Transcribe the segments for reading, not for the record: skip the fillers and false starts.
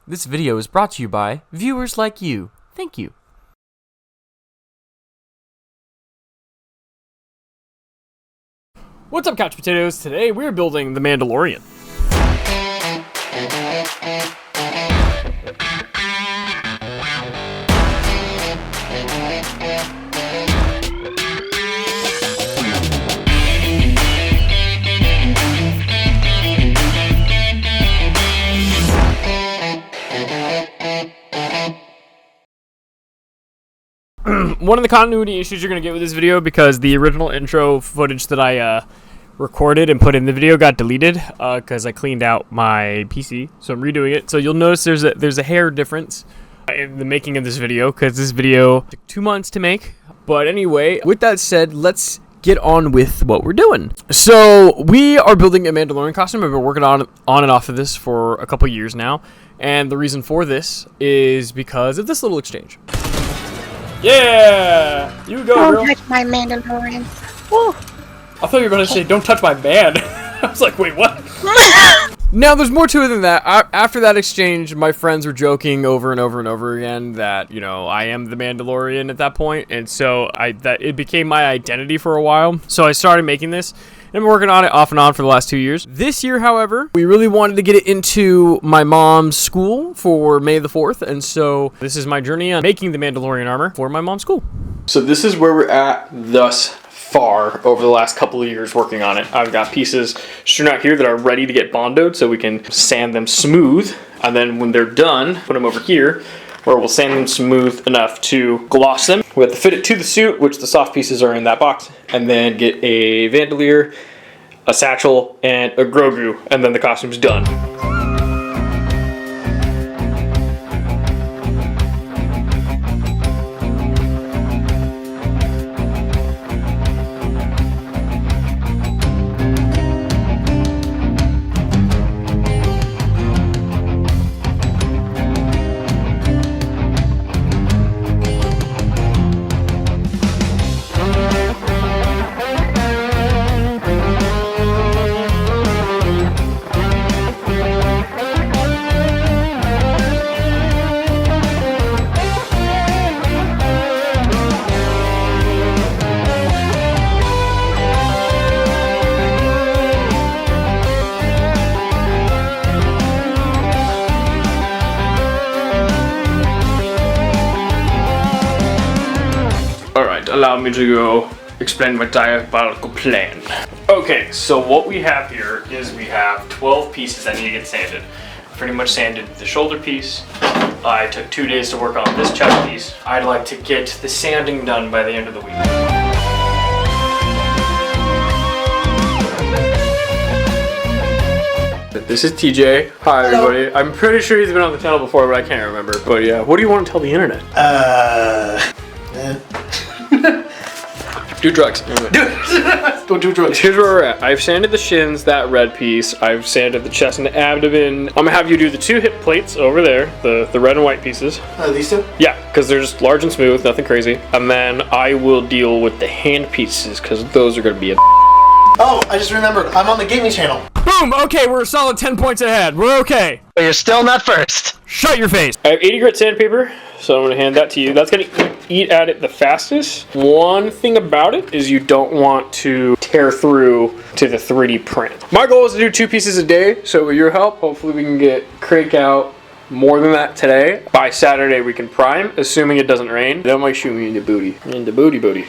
This video is brought to you by viewers like you. Thank you. What's up, couch potatoes? Today we're building the Mandalorian. One of the continuity issues you're going to get with this video, because the original intro footage that I recorded and put in the video got deleted because I cleaned out my PC, so I'm redoing it. So you'll notice there's a hair difference in the making of this video, because this video took 2 months to make. But anyway, with that said, let's get on with what we're doing. So we are building a Mandalorian costume. I've been working on and off of this for a couple years now, and the reason for this is because of this little exchange. Yeah! You go, girl. Don't touch my Mandalorian. Woo. I thought you were going to say, don't touch my band. I was like, wait, what? Now, there's more to it than that. After that exchange, my friends were joking over and over and over again that, you know, I am the Mandalorian at that point. And so it became my identity for a while. So I started making this. And I've been working on it off and on for the last 2 years. This year, however, we really wanted to get it into my mom's school for May the 4th. And so this is my journey on making the Mandalorian armor for my mom's school. So this is where we're at thus far over the last couple of years working on it. I've got pieces strewn out here that are ready to get bondoed so we can sand them smooth. And then when they're done, put them over here, where we'll sand them smooth enough to gloss them. We have to fit it to the suit, which the soft pieces are in that box, and then get a bandolier, a satchel, and a Grogu, and then the costume's done. Allow me to go explain my diabolical plan. Okay, so what we have here is we have 12 pieces that need to get sanded. Pretty much sanded the shoulder piece. I took 2 days to work on this chest piece. I'd like to get the sanding done by the end of the week. This is TJ. Hi, everybody. I'm pretty sure he's been on the channel before, but I can't remember. But yeah, what do you want to tell the internet? Do drugs. Don't do drugs. Here's where we're at. I've sanded the shins, that red piece. I've sanded the chest and the abdomen. I'm gonna have you do the 2 hip plates over there, the red and white pieces. These two? Yeah, because they're just large and smooth, nothing crazy. And then I will deal with the hand pieces, because those are gonna be a Oh, I just remembered. I'm on the gaming channel. Boom! Okay, we're a solid 10 points ahead. We're okay. But you're still not first. Shut your face. I have 80 grit sandpaper, so I'm going to hand that to you. That's going to eat at it the fastest. One thing about it is you don't want to tear through to the 3D print. My goal is to do 2 pieces a day, so with your help, hopefully we can get crank out more than that today. By Saturday we can prime, assuming it doesn't rain. That might shoot me in the booty. In the booty booty.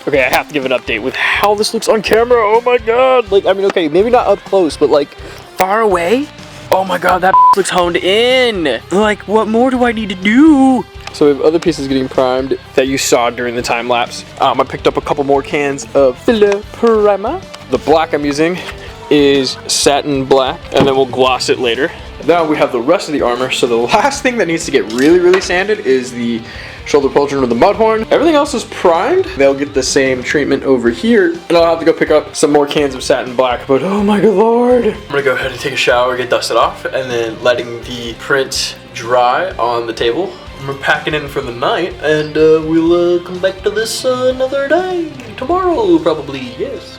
Okay, I have to give an update with how this looks on camera. Oh my god. Like, I mean, okay, maybe not up close, but like far away. Oh my god, that looks honed in. Like, what more do I need to do? So we have other pieces getting primed that you saw during the time lapse. I picked up a couple more cans of filler primer. The black I'm using is satin black, and then we'll gloss it later. Now we have the rest of the armor, so the last thing that needs to get really sanded is the shoulder pauldron or the mudhorn. Everything else is primed. They'll get the same treatment over here, and I'll have to go pick up some more cans of satin black, but oh my good lord. I'm gonna go ahead and take a shower, get dusted off, and then letting the print dry on the table. We're packing in for the night, and we'll come back to this another day. Tomorrow, probably, yes.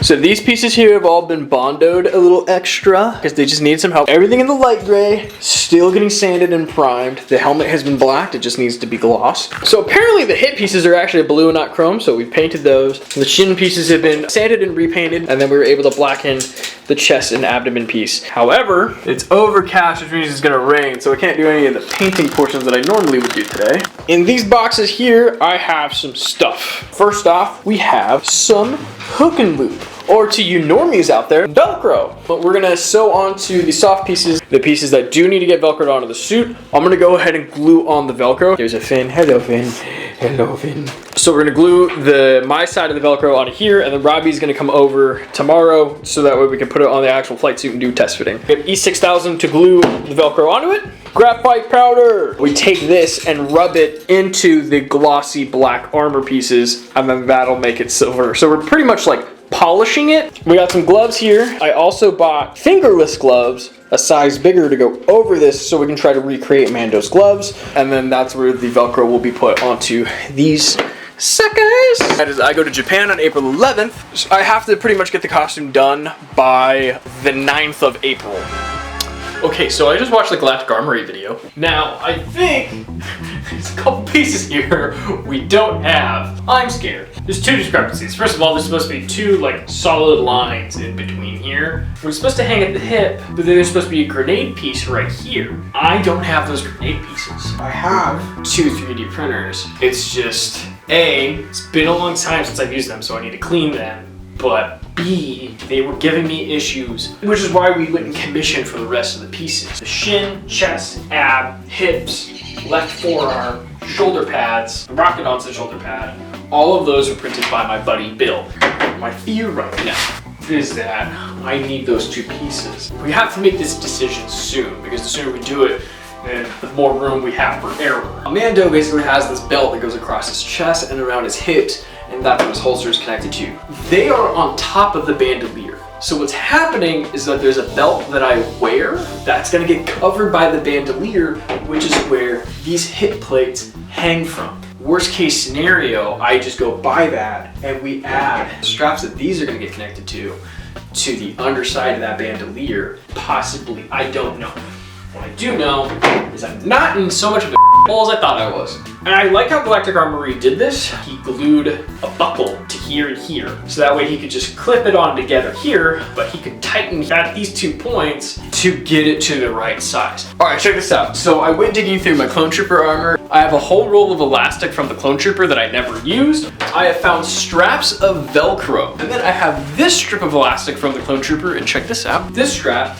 So these pieces here have all been bondoed a little extra because they just need some help. Everything in the light gray, still getting sanded and primed. The helmet has been blacked, it just needs to be glossed. So apparently the hip pieces are actually blue and not chrome, so we painted those. The shin pieces have been sanded and repainted, and then we were able to blacken the chest and abdomen piece. However, it's overcast, which means it's gonna rain, so I can't do any of the painting portions that I normally would do today. In these boxes here, I have some stuff. First off, we have some hook and loop, or to you normies out there, Velcro. But we're gonna sew onto the soft pieces, the pieces that do need to get Velcroed onto the suit. I'm gonna go ahead and glue on the Velcro. There's a Finn, hello Finn, hello Finn. So we're gonna glue my side of the Velcro onto here, and then Robbie's gonna come over tomorrow so that way we can put it on the actual flight suit and do test fitting. We have E6000 to glue the Velcro onto it. Graphite powder. We take this and rub it into the glossy black armor pieces, and then that'll make it silver. So we're pretty much like polishing it. We got some gloves here. I also bought fingerless gloves, a size bigger, to go over this so we can try to recreate Mando's gloves. And then that's where the Velcro will be put onto these suckers. I go to Japan on April 11th. So I have to pretty much get the costume done by the 9th of April. Okay, so I just watched the Galactic Armory video. Now, I think there's a couple pieces here we don't have. I'm scared. There's two discrepancies. First of all, there's supposed to be two like solid lines in between here. We're supposed to hang at the hip, but then there's supposed to be a grenade piece right here. I don't have those grenade pieces. I have two 3D printers. It's just, A, it's been a long time since I've used them, so I need to clean them. But B, they were giving me issues, which is why we went and commissioned for the rest of the pieces. The shin, chest, ab, hips, left forearm, shoulder pads, the rocket onset shoulder pad, all of those were printed by my buddy Bill. My fear right now is that I need those two pieces. We have to make this decision soon, because the sooner we do it, then the more room we have for error. Mando basically has this belt that goes across his chest and around his hips, and that's what his holster is connected to. They are on top of the bandolier. So what's happening is that there's a belt that I wear that's gonna get covered by the bandolier, which is where these hip plates hang from. Worst case scenario, I just go buy that and we add straps that these are gonna get connected to the underside of that bandolier. Possibly, I don't know. What I do know is I'm not in so much of a hole as I thought I was. And I like how Galactic Armory did this. He glued a buckle to here and here. So that way he could just clip it on together here, but he could tighten at these 2 points to get it to the right size. All right, check this out. So I went digging through my Clone Trooper armor. I have a whole roll of elastic from the Clone Trooper that I never used. I have found straps of Velcro. And then I have this strip of elastic from the Clone Trooper, and check this out. This strap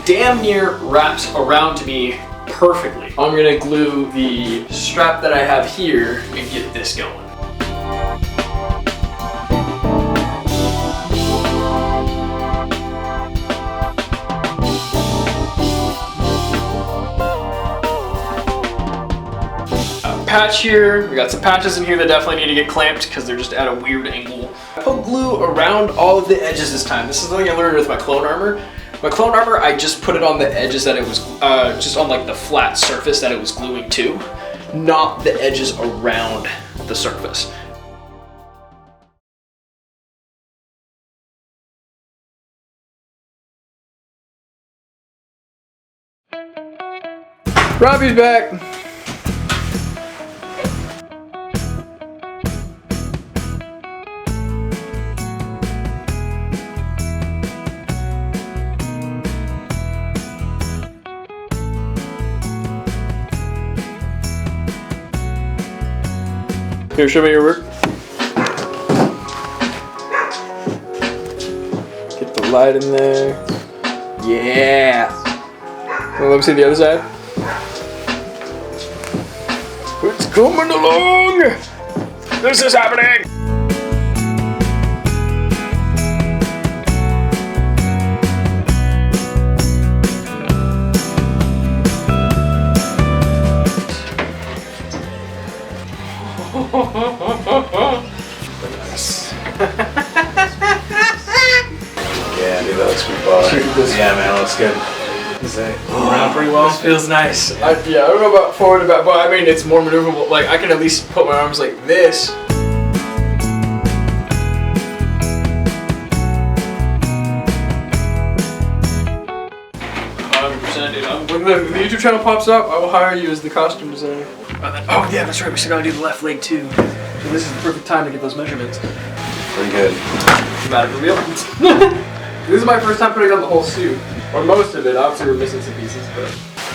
damn near wraps around me perfectly. I'm gonna glue the strap that I have here and get this going. Patch here. We got some patches in here that definitely need to get clamped because they're just at a weird angle. I put glue around all of the edges this time. This is something I learned with my clone armor. My clone armor, I just put it on the edges that it was, just on like the flat surface that it was gluing to, not the edges around the surface. Robbie's back. Here, show me your work. Get the light in there. Yeah. Well, let me see the other side. Coming along! This is happening! Yeah, dude, that looks pretty baller. Yeah, man, that looks good. Is that around pretty well? This feels nice. Yeah, I don't know about forward and back, but I mean, it's more maneuverable. Like, I can at least put my arms like this. When the YouTube channel pops up, I will hire you as the costume designer. Oh yeah, that's right, we still gotta do the left leg too. So this is the perfect time to get those measurements. Pretty good. Dramatic reveal. This is my first time putting on the whole suit. Or most of it, obviously we're missing some pieces, but...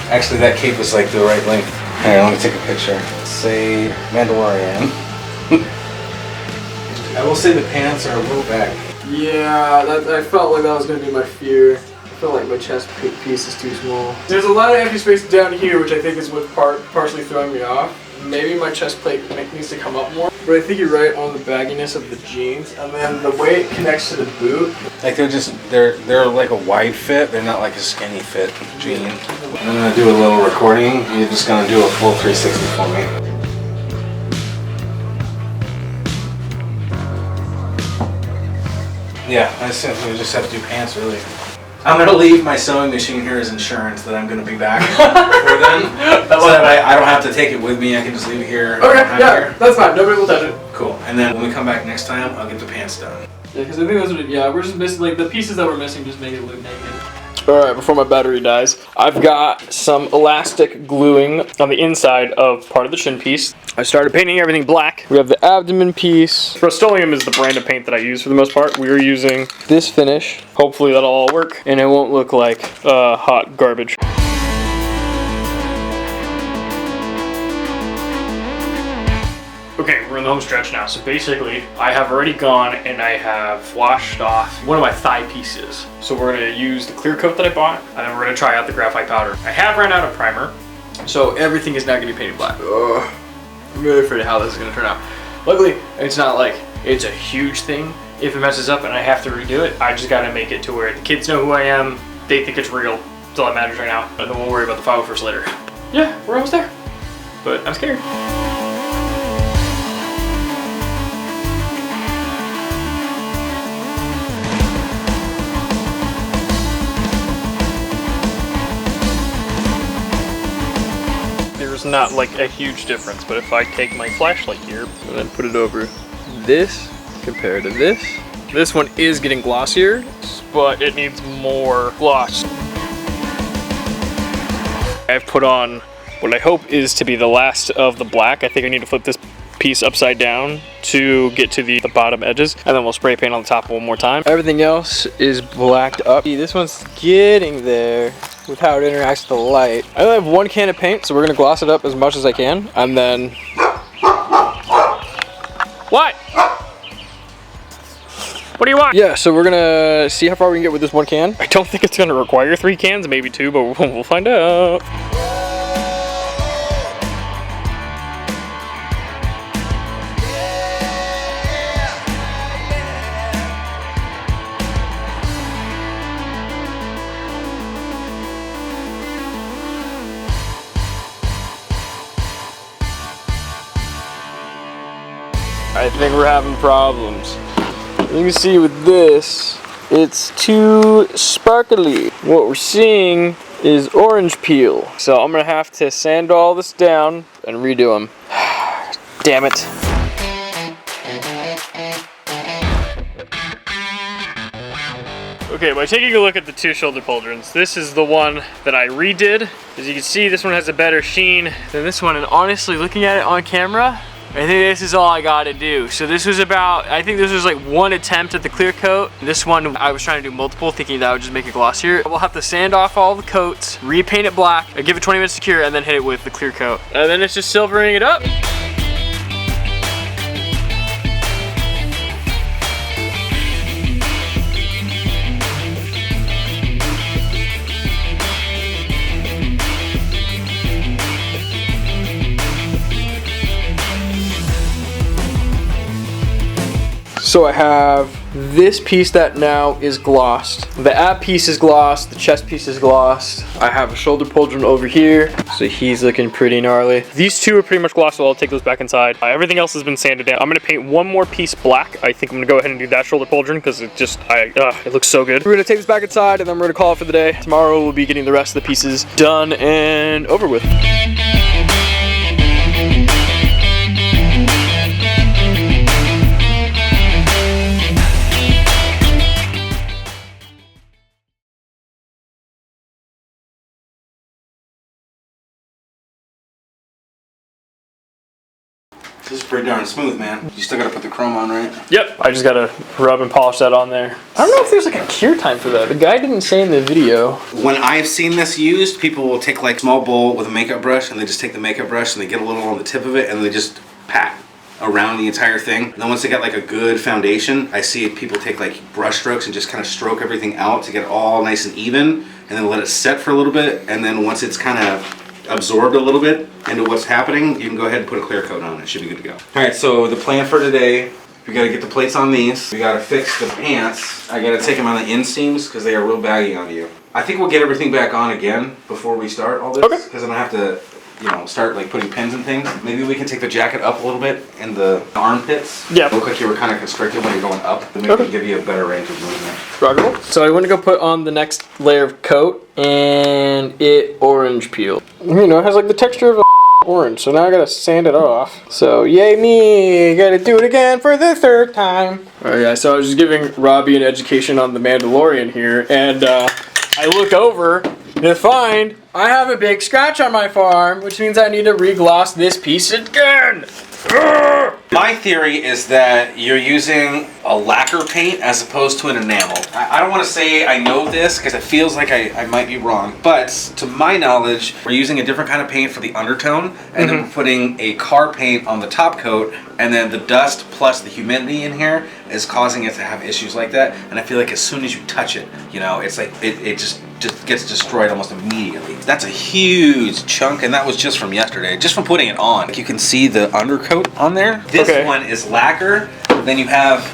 Actually, that cape was like the right length. Here, let me take a picture. Say Mandalorian. I will say the pants are a little back. Yeah, I felt like that was gonna be my fear. I feel like my chest piece is too small. There's a lot of empty space down here, which I think is what's partially throwing me off. Maybe my chest plate needs to come up more. But I think you're right on the bagginess of the jeans, and then the way it connects to the boot. Like they're like a wide fit. They're not like a skinny fit jean. I'm gonna do a little recording. You're just gonna do a full 360 for me. Yeah, I simply just have to do pants really. I'm gonna leave my sewing machine here as insurance that I'm gonna be back for then. So that I don't have to take it with me. I can just leave it here. Okay, yeah, that's fine. Nobody will touch it. Cool. And then when we come back next time, I'll get the pants done. Yeah, because I think that's what we're just missing, like, the pieces that we're missing just make it look naked. Alright, before my battery dies, I've got some elastic gluing on the inside of part of the chin piece. I started painting everything black. We have the abdomen piece. Rust-Oleum is the brand of paint that I use for the most part. We are using this finish. Hopefully that'll all work, and it won't look like hot garbage. Okay, we're in the home stretch now. So basically, I have already gone and I have washed off one of my thigh pieces. So we're gonna use the clear coat that I bought, and then we're gonna try out the graphite powder. I have run out of primer, so everything is now gonna be painted black. Ugh. I'm really afraid of how this is gonna turn out. Luckily, it's not like it's a huge thing. If it messes up and I have to redo it, I just gotta make it to where the kids know who I am, they think it's real. That's all that matters right now. And then we'll worry about the 501st later. Yeah, we're almost there. But I'm scared. There's not like a huge difference, but if I take my flashlight here and then put it over this compared to this one is getting glossier, but it needs more gloss. I've put on what I hope is to be the last of the black. I think I need to flip this piece upside down to get to the bottom edges, and then we'll spray paint on the top one more time. Everything else is blacked up. This one's getting there with how it interacts with the light. I only have one can of paint, so we're gonna gloss it up as much as I can, and then... What? What do you want? Yeah, so we're gonna see how far we can get with this one can. I don't think it's gonna require 3 cans, maybe 2, but we'll find out. I think we're having problems. You can see with this, it's too sparkly. What we're seeing is orange peel. So I'm gonna have to sand all this down and redo them. Damn it. Okay, by taking a look at the 2 shoulder pauldrons, this is the one that I redid. As you can see, this one has a better sheen than this one, and honestly, looking at it on camera, I think this is all I gotta do. So this was about, I think this was like 1 attempt at the clear coat. This one, I was trying to do multiple, thinking that would just make it glossier. We'll have to sand off all the coats, repaint it black, give it 20 minutes to cure, and then hit it with the clear coat. And then it's just silvering it up. So I have this piece that now is glossed. The ab piece is glossed, the chest piece is glossed. I have a shoulder pauldron over here, so he's looking pretty gnarly. These two are pretty much glossed, so I'll take those back inside. Everything else has been sanded down. I'm gonna paint one more piece black. I think I'm gonna go ahead and do that shoulder pauldron because it just, it looks so good. We're gonna take this back inside and then we're gonna call it for the day. Tomorrow we'll be getting the rest of the pieces done and over with. This is pretty darn smooth, man. You still gotta put the chrome on, right? Yep. I just gotta rub and polish that on there. I don't know if there's like a cure time for that. The guy didn't say in the video. When I've seen this used, people will take like a small bowl with a makeup brush and they just take the makeup brush and they get a little on the tip of it and they just pat around the entire thing. And then once they got like a good foundation, I see people take like brush strokes and just kind of stroke everything out to get it all nice and even and then let it set for a little bit. And then once it's kind of absorbed a little bit into what's happening, you can go ahead and put a clear coat on it. It should be good to go. All right, so the plan for today, we gotta get the plates on these. We gotta fix the pants. I gotta take them on the inseams because they are real baggy on you. I think we'll get everything back on again before we start all this. Okay. Because then I have to, start like putting pins and things. Maybe we can take the jacket up a little bit in the armpits. Yeah. Look like you were kind of constricted when you're going up. Then we can give you a better range of movement. Rockable. So I went to go put on the next layer of coat and it orange peeled. You know, it has like the texture of a orange, so now I gotta sand it off. So yay me, gotta do it again for the third time. Alright guys, so I was just giving Robbie an education on the Mandalorian here, and I look over to find I have a big scratch on my forearm, which means I need to re-gloss this piece again. My theory is that you're using a lacquer paint as opposed to an enamel. I don't want to say I know this because it feels like I might be wrong, but to my knowledge, we're using a different kind of paint for the undertone, and then we're putting a car paint on the top coat, and then the dust plus the humidity in here is causing it to have issues like that. And I feel like as soon as you touch it, it's like it just gets destroyed almost immediately. That's a huge chunk, and that was just from yesterday, just from putting it on. Like you can see the undercoat on there. This one is lacquer, then you have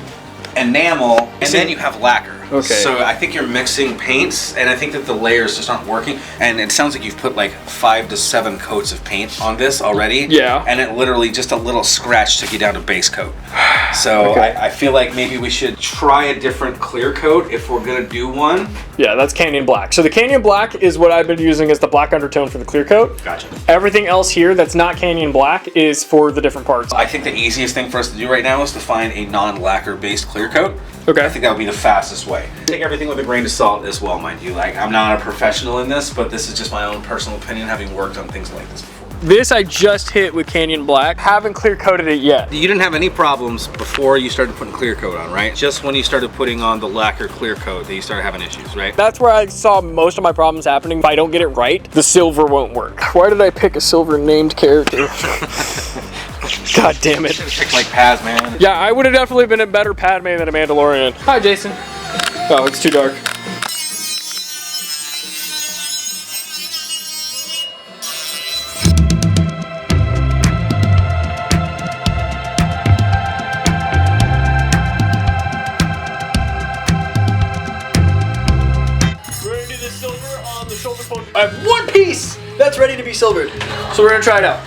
enamel, and then you have lacquer. Okay. So I think you're mixing paints, and I think that the layers just aren't working. And it sounds like you've put like 5 to 7 coats of paint on this already. Yeah. And it literally just a little scratch took you down to base coat. So I feel like maybe we should try a different clear coat if we're gonna do one. Yeah, that's Canyon Black. So the Canyon Black is what I've been using as the black undertone for the clear coat. Gotcha. Everything else here that's not Canyon Black is for the different parts. I think the easiest thing for us to do right now is to find a non-lacquer based clear coat. Okay. I think that would be the fastest way. Take everything with a grain of salt as well, mind you. Like, I'm not a professional in this, but this is just my own personal opinion, having worked on things like this before. This I just hit with Canyon Black. Haven't clear coated it yet. You didn't have any problems before you started putting clear coat on, right? Just when you started putting on the lacquer clear coat that you started having issues, right? That's where I saw most of my problems happening. If I don't get it right, the silver won't work. Why did I pick a silver named character? God damn it. Pick like Paz, man. Yeah, I would have definitely been a better Padme than a Mandalorian. Hi, Jason. Oh, it's too dark. We're gonna do the silver on the shoulder fold. I have one piece that's ready to be silvered. So we're gonna try it out.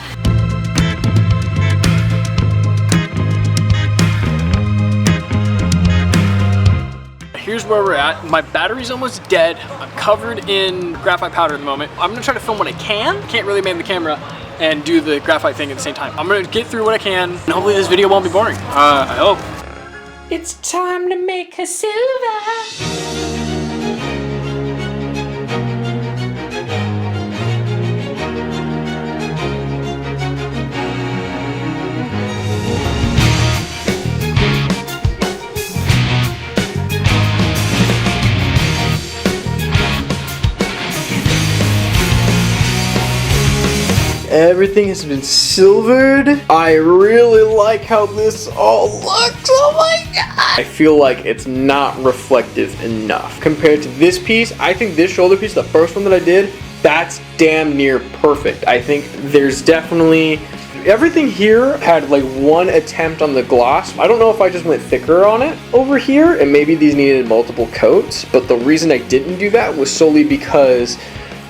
Here's where we're at. My battery's almost dead. I'm covered in graphite powder at the moment. I'm gonna try to film what I can. Can't really man the camera and do the graphite thing at the same time. I'm gonna get through what I can, and hopefully this video won't be boring. I hope. It's time to make a silver. Everything has been silvered. I really like how this all looks. Oh my god. I feel like it's not reflective enough. Compared to this piece, I think this shoulder piece, the first one that I did, that's damn near perfect. I think there's definitely Everything here had like one attempt on the gloss. I don't know if I just went thicker on it over here, and maybe these needed multiple coats, but the reason I didn't do that was solely because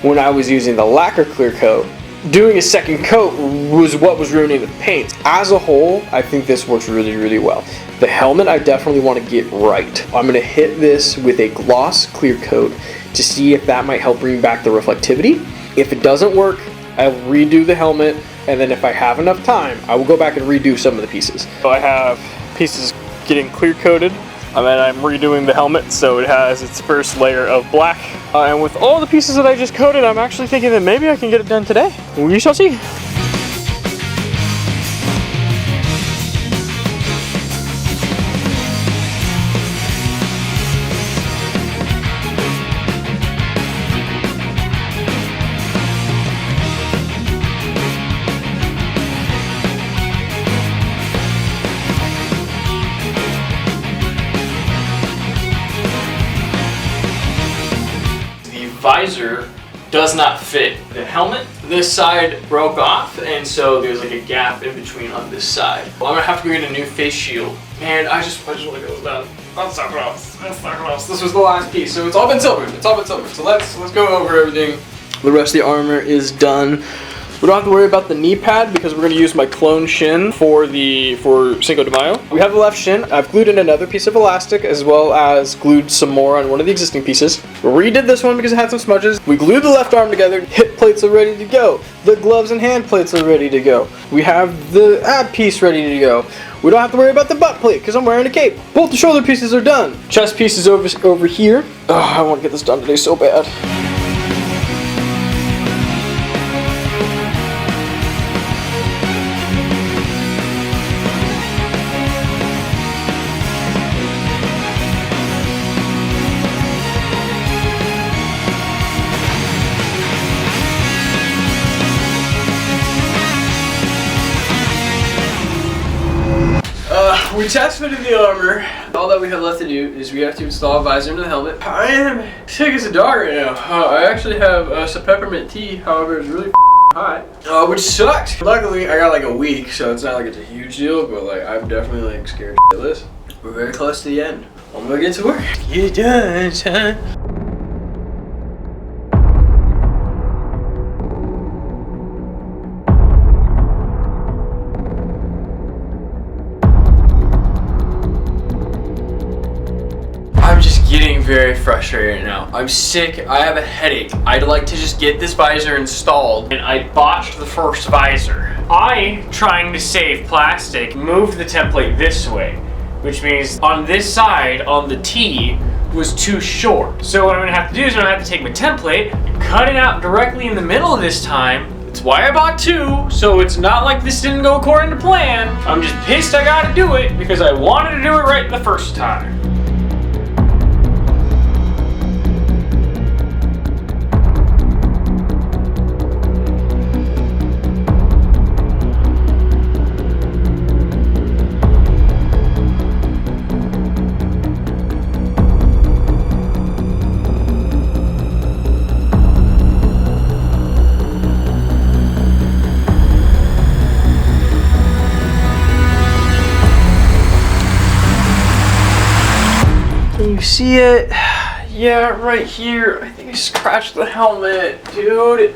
when I was using the lacquer clear coat, doing a second coat was what was ruining the paint. As a whole, I think this works really, really well. The helmet, I definitely want to get right. I'm going to hit this with a gloss clear coat to see if that might help bring back the reflectivity. If it doesn't work, I'll redo the helmet, and then if I have enough time, I will go back and redo some of the pieces. So I have pieces getting clear coated, and then I'm redoing the helmet so it has its first layer of black. And with all the pieces that I just coated, I'm actually thinking that maybe I can get it done today. We shall see. Visor does not fit the helmet. This side broke off, and so there's like a gap in between on this side. Well, I'm gonna have to go get a new face shield, and I just want to get this done. Let's talk about this. This was the last piece, so it's all been silvered. It's all been silvered. So let's go over everything. The rest of the armor is done. We don't have to worry about the knee pad because we're going to use my clone shin for Cinco de Mayo. We have the left shin. I've glued in another piece of elastic as well as glued some more on one of the existing pieces. We redid this one because it had some smudges. We glued the left arm together. Hip plates are ready to go. The gloves and hand plates are ready to go. We have the ab piece ready to go. We don't have to worry about the butt plate because I'm wearing a cape. Both the shoulder pieces are done. Chest piece is over here. Oh, I want to get this done today so bad. We test fitted the armor. All that we have left to do is we have to install a visor into the helmet. I am sick as a dog right now. I actually have some peppermint tea, however it's really hot, which sucks. Luckily, I got like a week, so it's not like it's a huge deal, but like I'm definitely like scared shitless. We're very close to the end. I'm gonna get to work. Get done, son. I'm just getting very frustrated now. I'm sick, I have a headache. I'd like to just get this visor installed, and I botched the first visor. I, trying to save plastic, moved the template this way, which means on this side, on the T, was too short. So what I'm gonna have to do is I'm gonna have to take my template, cut it out directly in the middle of this time. That's why I bought two, so it's not like this didn't go according to plan. I'm just pissed I gotta do it because I wanted to do it right the first time. You see it? Yeah, right here. I think I scratched the helmet, dude.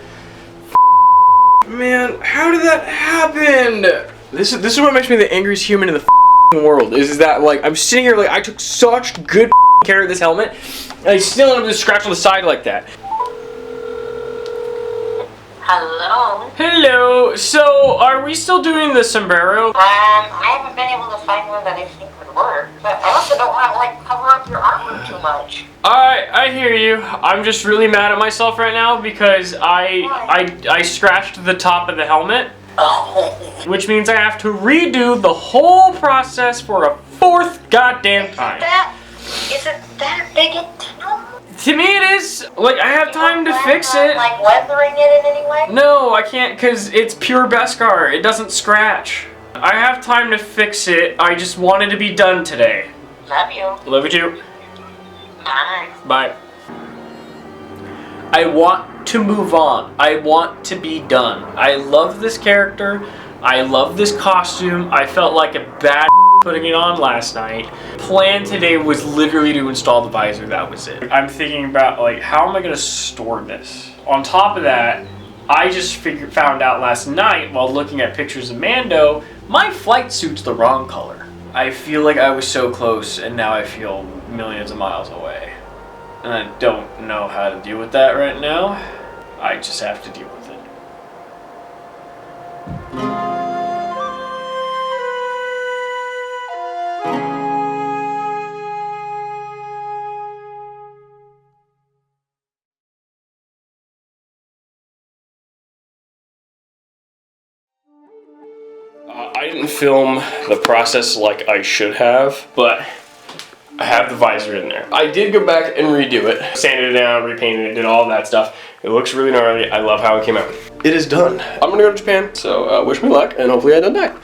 Man, how did that happen? This is what makes me the angriest human in the world. Is that like I'm sitting here like I took such good care of this helmet, and I still ended up with a scratch on the side like that. Hello. Hello. So, are we still doing the sombrero? I haven't been able to find one that I think would work, but I also don't want to like cover up your armor too much. Alright, I hear you. I'm just really mad at myself right now because I scratched the top of the helmet. Oh. Which means I have to redo the whole process for a fourth goddamn time. Is it that big a deal? To me it is. Like, I have time to fix it. Like weathering it in any way? No, I can't because it's pure Beskar. It doesn't scratch. I have time to fix it. I just wanted to be done today. Love you. Love you too. Bye. Bye. I want to move on. I want to be done. I love this character. I love this costume. I felt like a bad putting it on last night. Plan today was literally to install the visor. That was it. I'm thinking about like, how am I gonna store this? On top of that, I just found out last night while looking at pictures of Mando, my flight suit's the wrong color. I feel like I was so close and now I feel millions of miles away. And I don't know how to deal with that right now. I just have to deal with it. I didn't film the process like I should have, but I have the visor in there. I did go back and redo it. Sanded it down, repainted it, did all of that stuff. It looks really gnarly. I love how it came out. It is done. I'm gonna go to Japan, so wish me luck, and hopefully I don't die.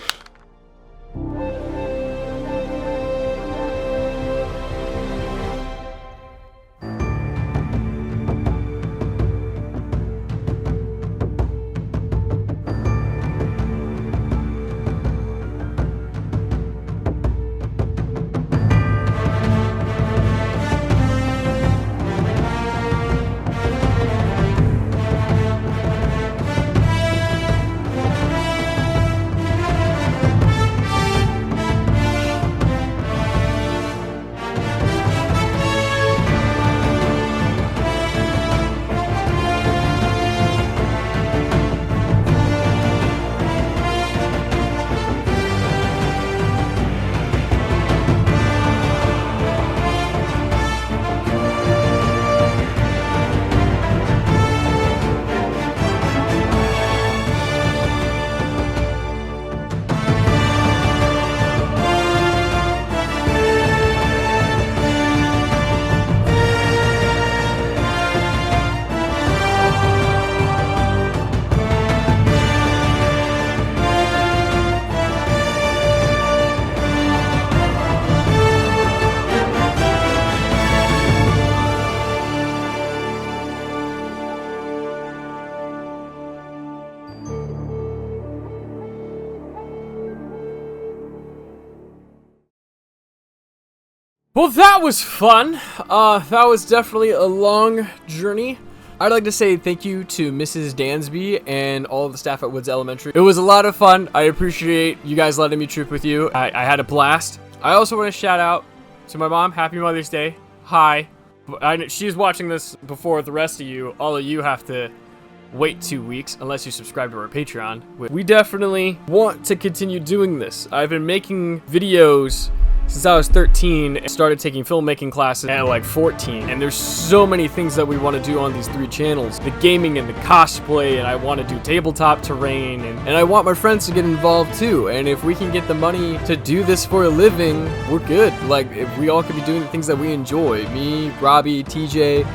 Well, that was fun. That was definitely a long journey. I'd like to say thank you to Mrs. Dansby and all of the staff at Woods Elementary. It was a lot of fun. I appreciate you guys letting me trip with you. I had a blast. I also want to shout out to my mom. Happy Mother's Day. Hi. She's watching this before the rest of you. All of you have to wait 2 weeks unless you subscribe to our Patreon. We definitely want to continue doing this. I've been making videos since I was 13 and started taking filmmaking classes at like 14, and there's so many things that we want to do on these 3 channels. The gaming and the cosplay, and I want to do tabletop terrain, and I want my friends to get involved too. And if we can get the money to do this for a living, we're good. Like, if we all could be doing the things that we enjoy. Me, Robbie, TJ,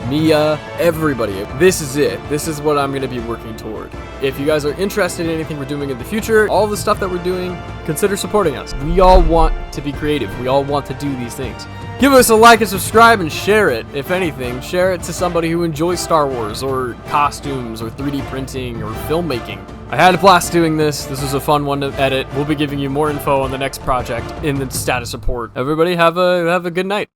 Mia, everybody. This is it. This is what I'm going to be working toward. If you guys are interested in anything we're doing in the future, all the stuff that we're doing, consider supporting us. We all want to be creative. We all want to do these things. Give us a like and subscribe and share it. If anything, share it to somebody who enjoys Star Wars or costumes or 3D printing or filmmaking. I had a blast doing this. This was a fun one to edit. We'll be giving you more info on the next project in the status report. Everybody have a good night.